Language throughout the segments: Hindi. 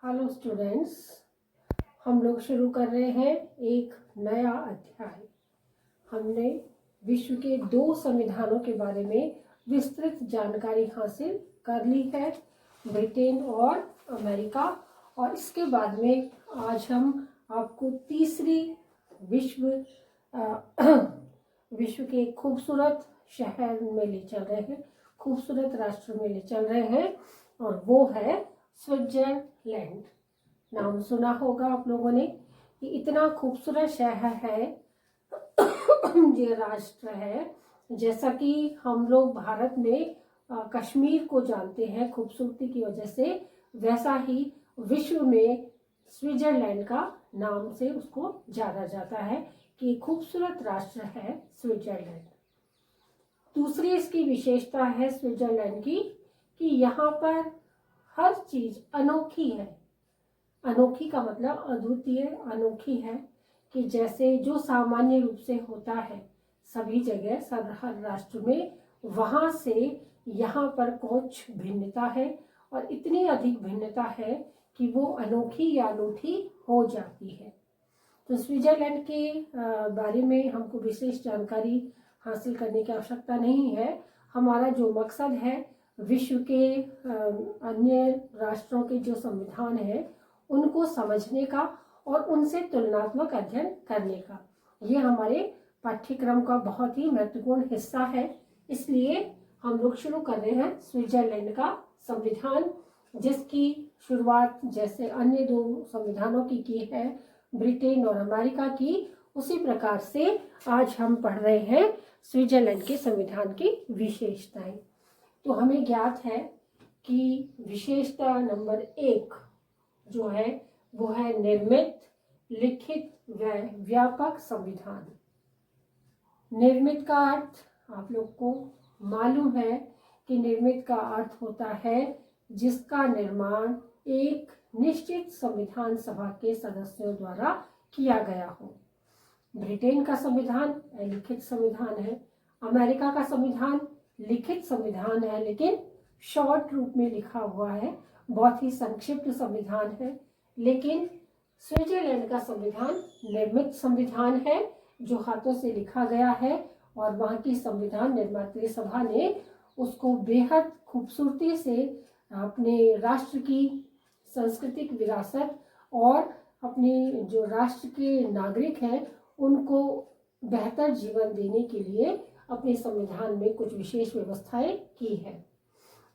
हेलो स्टूडेंट्स, हम लोग शुरू कर रहे हैं एक नया अध्याय। हमने विश्व के 2 संविधानों के बारे में विस्तृत जानकारी हासिल कर ली है, ब्रिटेन और अमेरिका। और इसके बाद में आज हम आपको तीसरी विश्व के खूबसूरत शहर में ले चल रहे हैं, खूबसूरत राष्ट्र में ले चल रहे हैं, और वो है स्विट्जरलैंड। नाम सुना होगा आप लोगों ने कि इतना खूबसूरत शहर है, ये राष्ट्र है। जैसा कि हम लोग भारत में कश्मीर को जानते हैं खूबसूरती की वजह से, वैसा ही विश्व में स्विट्जरलैंड का नाम से उसको जाना जाता है कि खूबसूरत राष्ट्र है स्विट्जरलैंड। दूसरी इसकी विशेषता है स्विट्जरलैंड की कि यहाँ पर हर चीज अनोखी है। अनोखी का मतलब अद्वितीय, अनोखी है कि जैसे जो सामान्य रूप से होता है सभी जगह हर राष्ट्र में, वहां से यहाँ पर कुछ भिन्नता है, और इतनी अधिक भिन्नता है कि वो अनोखी या अनूठी हो जाती है। तो स्विट्जरलैंड के बारे में हमको विशेष जानकारी हासिल करने की आवश्यकता नहीं है। हमारा जो मकसद है विश्व के अन्य राष्ट्रों के जो संविधान है उनको समझने का और उनसे तुलनात्मक अध्ययन करने का, ये हमारे पाठ्यक्रम का बहुत ही महत्वपूर्ण हिस्सा है। इसलिए हम लोग शुरू कर रहे हैं स्विट्जरलैंड का संविधान, जिसकी शुरुआत जैसे अन्य 2 संविधानों की है, ब्रिटेन और अमेरिका की, उसी प्रकार से आज हम पढ़ रहे हैं स्विट्जरलैंड के संविधान की विशेषताएं। तो हमें ज्ञात है कि विशेषता नंबर 1 जो है वो है निर्मित, लिखित व व्यापक संविधान। निर्मित का अर्थ आप लोग को मालूम है कि निर्मित का अर्थ होता है जिसका निर्माण एक निश्चित संविधान सभा के सदस्यों द्वारा किया गया हो। ब्रिटेन का संविधान लिखित संविधान है, अमेरिका का संविधान लिखित संविधान है लेकिन शॉर्ट रूप में लिखा हुआ है, बहुत ही संक्षिप्त संविधान है। लेकिन स्विट्जरलैंड का संविधान निर्मित संविधान है जो हाथों से लिखा गया है, और वहाँ की संविधान निर्मात्री सभा ने उसको बेहद खूबसूरती से अपने राष्ट्र की सांस्कृतिक विरासत और अपने जो राष्ट्र के नागरिक हैं उनको बेहतर जीवन देने के लिए अपने संविधान में कुछ विशेष व्यवस्थाएं की है।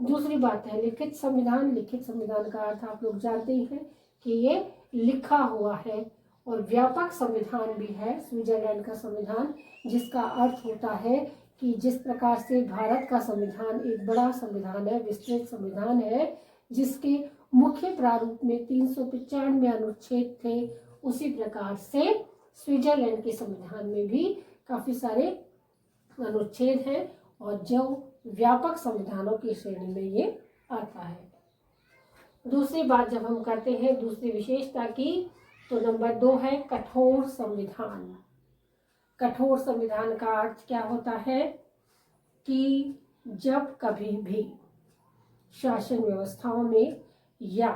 दूसरी बात है लिखित संविधान। लिखित संविधान का अर्थ आप लोग जानते ही हैं कि ये लिखा हुआ है, और व्यापक संविधान भी है स्विट्जरलैंड का संविधान, जिसका अर्थ होता है कि जिस प्रकार से भारत का संविधान एक बड़ा संविधान है, विस्तृत संविधान है, जिसके मुख्य प्रारूप में 395 अनुच्छेद थे, उसी प्रकार से स्विट्जरलैंड के संविधान में भी काफी सारे अनुच्छेद हैं, और जो व्यापक संविधानों की श्रेणी में ये आता है। दूसरी बात जब हम करते हैं दूसरी विशेषता की, तो नंबर 2 है कठोर संविधान। कठोर संविधान का अर्थ क्या होता है कि जब कभी भी शासन व्यवस्थाओं में या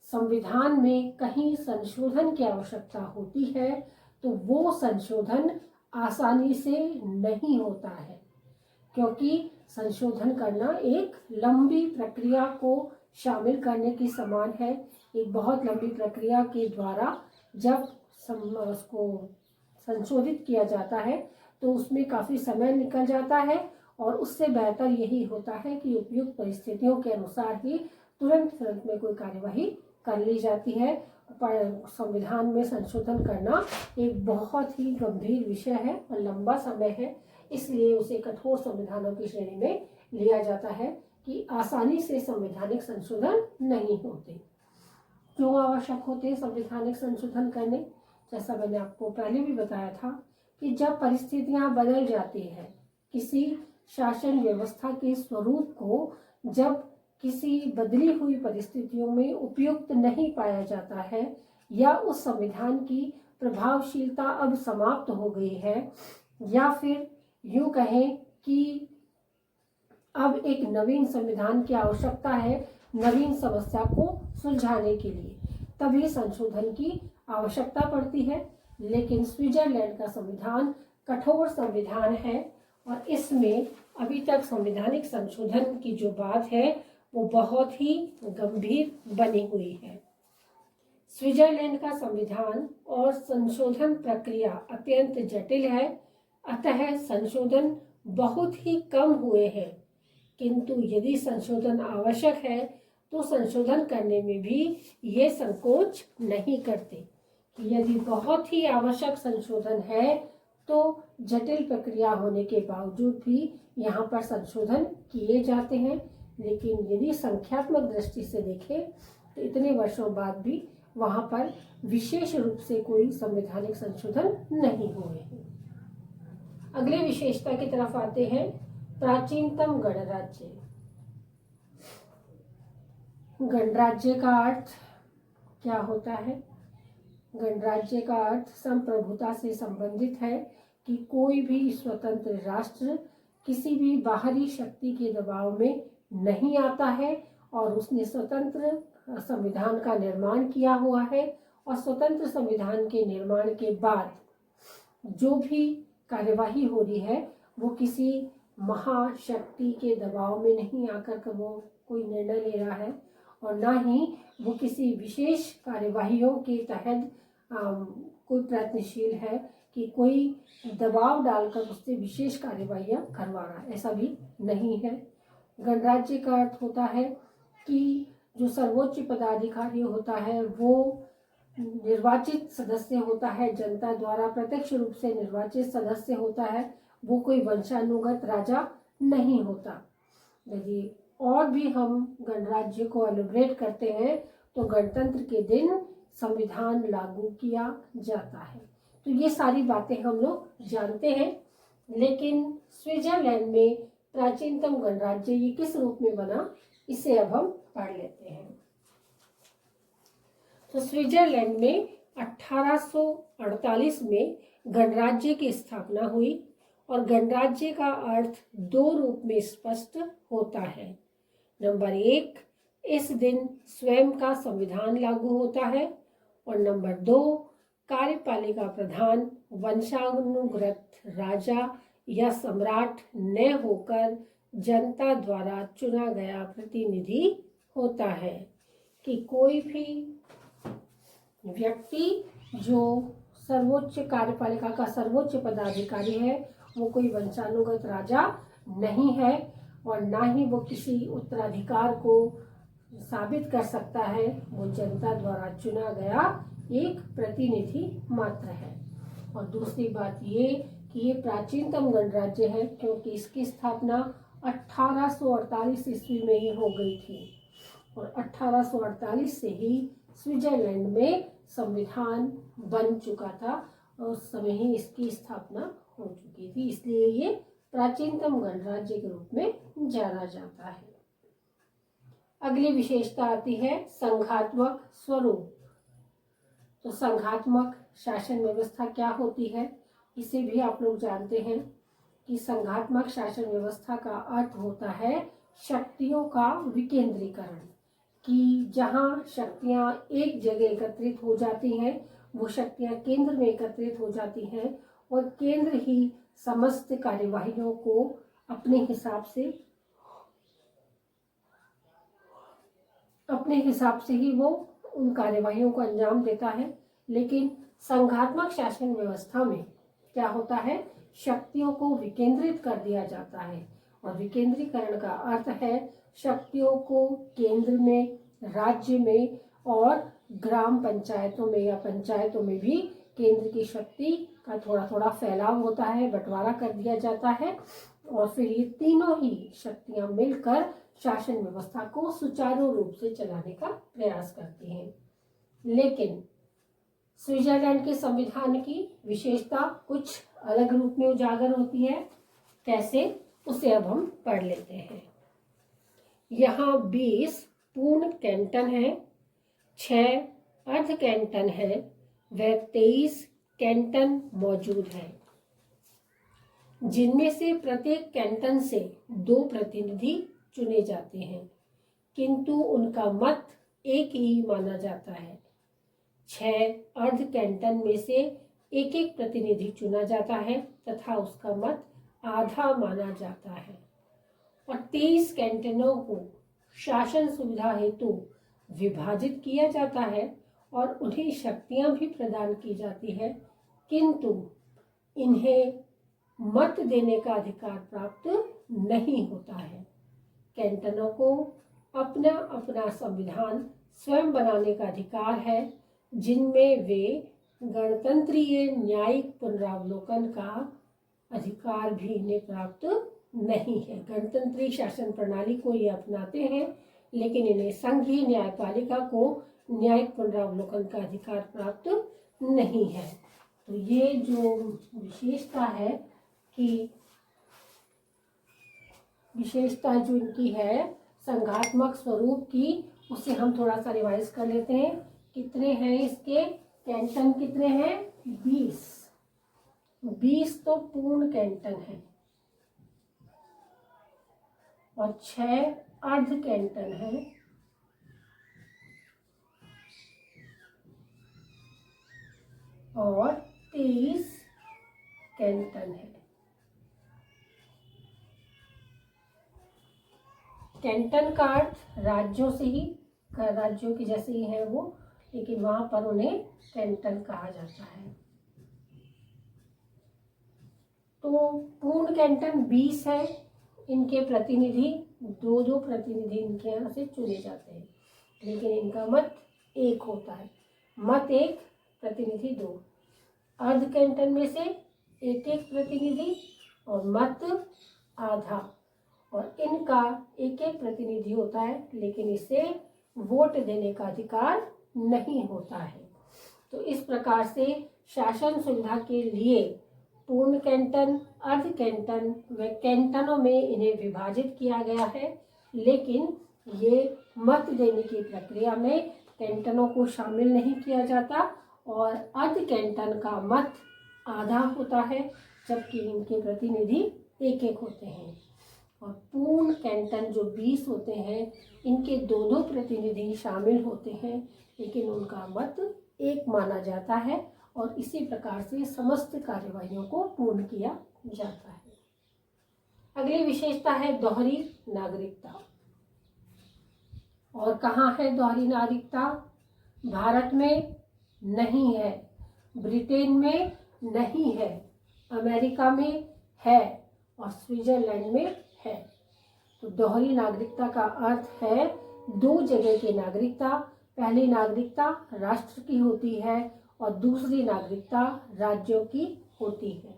संविधान में कहीं संशोधन की आवश्यकता होती है तो वो संशोधन आसानी से नहीं होता है, क्योंकि संशोधन करना एक लंबी प्रक्रिया को शामिल करने की समान है। एक बहुत लंबी प्रक्रिया के द्वारा जब उसको संशोधित किया जाता है तो उसमें काफ़ी समय निकल जाता है, और उससे बेहतर यही होता है कि उपयुक्त परिस्थितियों के अनुसार ही तुरंत में कोई कार्यवाही कर ली जाती है। पर संविधान में संशोधन करना एक बहुत ही गंभीर विषय है और लंबा समय है, इसलिए उसे कठोर संविधानों की श्रेणी में लिया जाता है कि आसानी से संवैधानिक संशोधन नहीं होते। क्यों आवश्यक होते हैं संवैधानिक संशोधन करने? जैसा मैंने आपको पहले भी बताया था कि जब परिस्थितियां बदल जाती है, किसी शासन व्यवस्था के स्वरूप को जब किसी बदली हुई परिस्थितियों में उपयुक्त नहीं पाया जाता है, या उस संविधान की प्रभावशीलता अब समाप्त हो गई है, या फिर यूं कहें कि अब एक नवीन संविधान की आवश्यकता है नवीन समस्या को सुलझाने के लिए, तभी संशोधन की आवश्यकता पड़ती है। लेकिन स्विट्जरलैंड का संविधान कठोर संविधान है और इसमें अभी तक संवैधानिक संशोधन की जो बात है वो बहुत ही गंभीर बनी हुई है। स्विट्जरलैंड का संविधान और संशोधन प्रक्रिया अत्यंत जटिल है, अतः संशोधन बहुत ही कम हुए हैं। किंतु यदि संशोधन आवश्यक है तो संशोधन करने में भी ये संकोच नहीं करते। यदि बहुत ही आवश्यक संशोधन है तो जटिल प्रक्रिया होने के बावजूद भी यहाँ पर संशोधन किए जाते हैं। लेकिन यदि संख्यात्मक दृष्टि से देखें तो इतने वर्षों बाद भी वहाँ पर विशेष रूप से कोई संवैधानिक संशोधन नहीं हुए हैं। अगले विशेषता की तरफ आते हैं, प्राचीनतम गणराज्य। गणराज्य का अर्थ क्या होता है? गणराज्य का अर्थ संप्रभुता से संबंधित है कि कोई भी स्वतंत्र राष्ट्र किसी भी बाहरी शक्ति के दबाव में नहीं आता है और उसने स्वतंत्र संविधान का निर्माण किया हुआ है और स्वतंत्र संविधान के निर्माण के बाद जो भी कार्यवाही हो रही है वो किसी महाशक्ति के दबाव में नहीं आकर के वो कोई निर्णय ले रहा है और ना ही वो किसी विशेष कार्यवाहियों के तहत कोई प्रयत्नशील है कि कोई दबाव डालकर उससे विशेष कार्यवाहियाँ करवा रहा है, ऐसा भी नहीं है। गणराज्य का अर्थ होता है कि जो सर्वोच्च पदाधिकारी होता है वो निर्वाचित सदस्य होता है, जनता द्वारा प्रत्यक्ष रूप से निर्वाचित सदस्य होता है, वो कोई वंशानुगत राजा नहीं होता। यदि और भी हम गणराज्य को एलिब्रेट करते हैं तो गणतंत्र के दिन संविधान लागू किया जाता है। तो ये सारी बातें हम लोग जानते हैं। लेकिन स्विट्जरलैंड में प्राचीनतम गणराज्य ये किस रूप में बना, इसे अब हम पढ़ लेते हैं। तो स्विट्जरलैंड में 1848 में गणराज्य की स्थापना हुई और गणराज्य का अर्थ दो रूप में स्पष्ट होता है। नंबर 1, इस दिन स्वयं का संविधान लागू होता है और नंबर 2, कार्यपालिका प्रधान वंशानुगत राजा या सम्राट न होकर जनता द्वारा चुना गया प्रतिनिधि होता है। कि कोई भी व्यक्ति जो सर्वोच्च कार्यपालिका का सर्वोच्च पदाधिकारी है वो कोई वंशानुगत राजा नहीं है और ना ही वो किसी उत्तराधिकार को साबित कर सकता है, वो जनता द्वारा चुना गया एक प्रतिनिधि मात्र है। और दूसरी बात ये कि ये प्राचीनतम गणराज्य है क्योंकि इसकी स्थापना 1848 ईस्वी में ही हो गई थी और 1848 से ही स्विट्जरलैंड में संविधान बन चुका था और उस समय ही इसकी स्थापना हो चुकी थी, इसलिए ये प्राचीनतम गणराज्य के रूप में जाना जाता है। अगली विशेषता आती है संघात्मक स्वरूप। तो संघात्मक शासन व्यवस्था क्या होती है, इसे भी आप लोग जानते हैं कि संघात्मक शासन व्यवस्था का अर्थ होता है शक्तियों का विकेंद्रीकरण। कि जहाँ शक्तियाँ एक जगह एकत्रित हो जाती हैं वो शक्तियाँ केंद्र में एकत्रित हो जाती हैं और केंद्र ही समस्त कार्यवाहियों को अपने हिसाब से ही वो उन कार्यवाहियों को अंजाम देता है। लेकिन संघात्मक शासन व्यवस्था में क्या होता है, शक्तियों को विकेंद्रित कर दिया जाता है और विकेंद्रीकरण का अर्थ है शक्तियों को केंद्र में, राज्य में और ग्राम पंचायतों में या पंचायतों में भी केंद्र की शक्ति का थोड़ा थोड़ा फैलाव होता है, बंटवारा कर दिया जाता है और फिर ये तीनों ही शक्तियां मिलकर शासन व्यवस्था को सुचारू रूप से चलाने का प्रयास करती हैं। लेकिन स्विट्जरलैंड के संविधान की विशेषता कुछ अलग रूप में उजागर होती है। कैसे, उसे अब हम पढ़ लेते हैं। यहाँ 20 पूर्ण कैंटन है, 6 अर्ध कैंटन है व 23 कैंटन मौजूद है, जिनमें से प्रत्येक कैंटन से 2 प्रतिनिधि चुने जाते हैं, किंतु उनका मत एक ही माना जाता है। 6 अर्ध कैंटन में से एक एक प्रतिनिधि चुना जाता है तथा उसका मत आधा माना जाता है। और 23 कैंटनों को शासन सुविधा हेतु विभाजित किया जाता है और उन्हें शक्तियां भी प्रदान की जाती है, किंतु इन्हें मत देने का अधिकार प्राप्त नहीं होता है। कैंटनों को अपना अपना संविधान स्वयं बनाने का अधिकार है, जिनमें वे गणतंत्रीय न्यायिक पुनरावलोकन का अधिकार भी इन्हें प्राप्त नहीं है। गणतंत्रीय शासन प्रणाली को ये अपनाते हैं, लेकिन इन्हें संघीय न्यायपालिका को न्यायिक पुनरावलोकन का अधिकार प्राप्त नहीं है। तो ये जो विशेषता है कि विशेषता जो इनकी है संघात्मक स्वरूप की, उसे हम थोड़ा सा रिवाइज कर लेते हैं। कितने हैं इसके कैंटन? कितने हैं? 20 तो पूर्ण कैंटन है और 6 अर्ध कैंटन है और 23 कैंटन है। कैंटन का अर्थ राज्यों से ही, राज्यों के जैसे ही है वो, लेकिन वहां पर उन्हें कैंटन कहा जाता है। तो पूर्ण कैंटन 20 है। इनके प्रतिनिधि दो प्रतिनिधि इनके यहाँ से चुने जाते हैं, लेकिन इनका मत एक होता है। मत एक, प्रतिनिधि 2। अर्ध कैंटन में से एक एक प्रतिनिधि और मत आधा, और इनका एक एक प्रतिनिधि होता है, लेकिन इसे वोट देने का अधिकार नहीं होता है। तो इस प्रकार से शासन सुविधा के लिए पूर्ण कैंटन, अर्ध कैंटन व कैंटनों में इन्हें विभाजित किया गया है, लेकिन ये मत देने की प्रक्रिया में कैंटनों को शामिल नहीं किया जाता और अर्ध कैंटन का मत आधा होता है, जबकि इनके प्रतिनिधि एक एक होते हैं। और पूर्ण कैंटन जो 20 होते हैं, इनके दोनों प्रतिनिधि शामिल होते हैं, लेकिन उनका मत एक माना जाता है और इसी प्रकार से समस्त कार्यवाहियों को पूर्ण किया जाता है। अगली विशेषता है दोहरी नागरिकता। और कहाँ है दोहरी नागरिकता? भारत में नहीं है, ब्रिटेन में नहीं है, अमेरिका में है और स्विट्जरलैंड में है। तो दोहरी नागरिकता का अर्थ है 2 जगह की नागरिकता। पहली नागरिकता राष्ट्र की होती है और दूसरी नागरिकता राज्यों की होती है।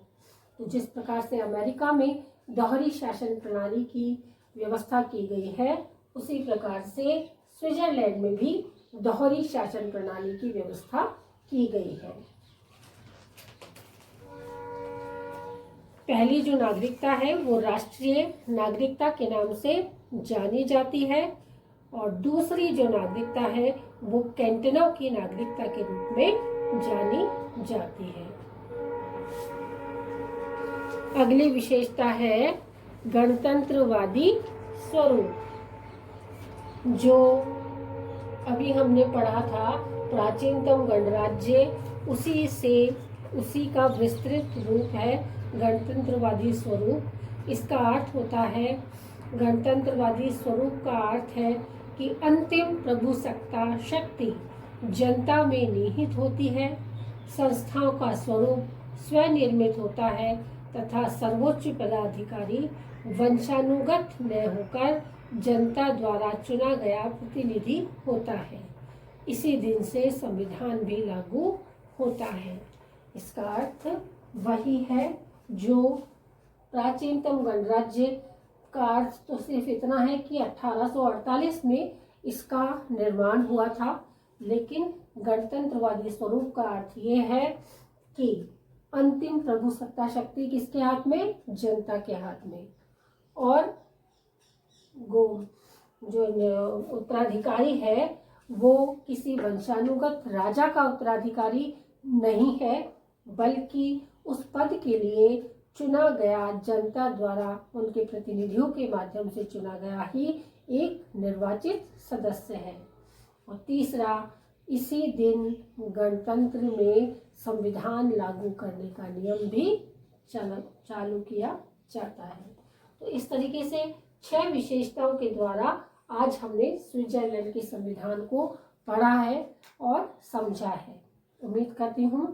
तो जिस प्रकार से अमेरिका में दोहरी शासन प्रणाली की व्यवस्था की गई है, उसी प्रकार से स्विट्जरलैंड में भी दोहरी शासन प्रणाली की व्यवस्था की गई है। पहली जो नागरिकता है वो राष्ट्रीय नागरिकता के नाम से जानी जाती है और दूसरी जो नागरिकता है वो कैंटनों की नागरिकता के रूप में जानी जाती है। अगली विशेषता है गणतंत्रवादी स्वरूप। जो अभी हमने पढ़ा था प्राचीनतम गणराज्य, उसी का विस्तृत रूप है गणतंत्रवादी स्वरूप। इसका अर्थ होता है, गणतंत्रवादी स्वरूप का अर्थ है कि अंतिम प्रभुसत्ता शक्ति जनता में निहित होती है, संस्थाओं का स्वरूप स्वनिर्मित होता है तथा सर्वोच्च पदाधिकारी वंशानुगत न होकर जनता द्वारा चुना गया प्रतिनिधि होता है। इसी दिन से संविधान भी लागू होता है। इसका अर्थ वही है जो प्राचीनतम गणराज्य का अर्थ तो सिर्फ इतना है कि 1848 में इसका निर्माण हुआ था, लेकिन गणतंत्रवादी स्वरूप का अर्थ ये है कि अंतिम प्रभुसत्ता शक्ति किसके हाथ में? जनता के हाथ में। और जो उत्तराधिकारी है वो किसी वंशानुगत राजा का उत्तराधिकारी नहीं है, बल्कि उस पद के लिए चुना गया जनता द्वारा उनके प्रतिनिधियों के माध्यम से चुना गया ही एक निर्वाचित सदस्य है। और तीसरा, इसी दिन गणतंत्र में संविधान लागू करने का नियम भी चालू किया जाता है। तो इस तरीके से 6 विशेषताओं के द्वारा आज हमने स्विट्जरलैंड के संविधान को पढ़ा है और समझा है। उम्मीद करती हूँ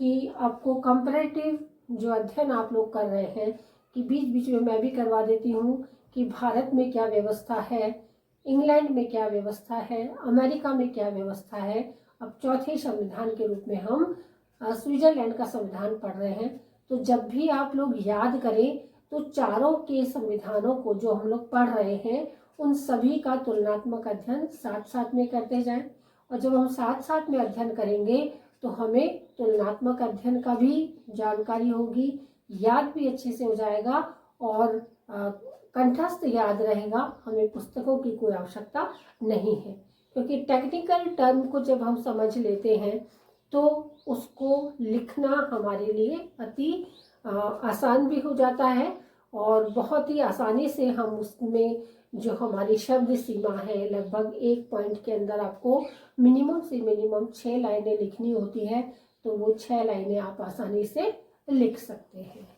कि आपको कंपैरेटिव जो अध्ययन आप लोग कर रहे हैं कि बीच बीच में मैं भी करवा देती हूँ कि भारत में क्या व्यवस्था है, इंग्लैंड में क्या व्यवस्था है, अमेरिका में क्या व्यवस्था है। अब चौथे संविधान के रूप में हम स्विट्जरलैंड का संविधान पढ़ रहे हैं। तो जब भी आप लोग याद करें तो चारों के संविधानों को जो हम लोग पढ़ रहे हैं उन सभी का तुलनात्मक अध्ययन साथ साथ में करते जाएं। और जब हम साथ साथ में अध्ययन करेंगे तो हमें तुलनात्मक अध्ययन का भी जानकारी होगी, याद भी अच्छे से हो जाएगा और कंठस्थ याद रहेगा। हमें पुस्तकों की कोई आवश्यकता नहीं है, क्योंकि टेक्निकल टर्म को जब हम समझ लेते हैं तो उसको लिखना हमारे लिए अति आसान भी हो जाता है और बहुत ही आसानी से हम उसमें जो हमारी शब्द सीमा है, लगभग एक पॉइंट के अंदर आपको मिनिमम से मिनिमम 6 लाइनें लिखनी होती है, तो वो 6 लाइनें आप आसानी से लिख सकते हैं।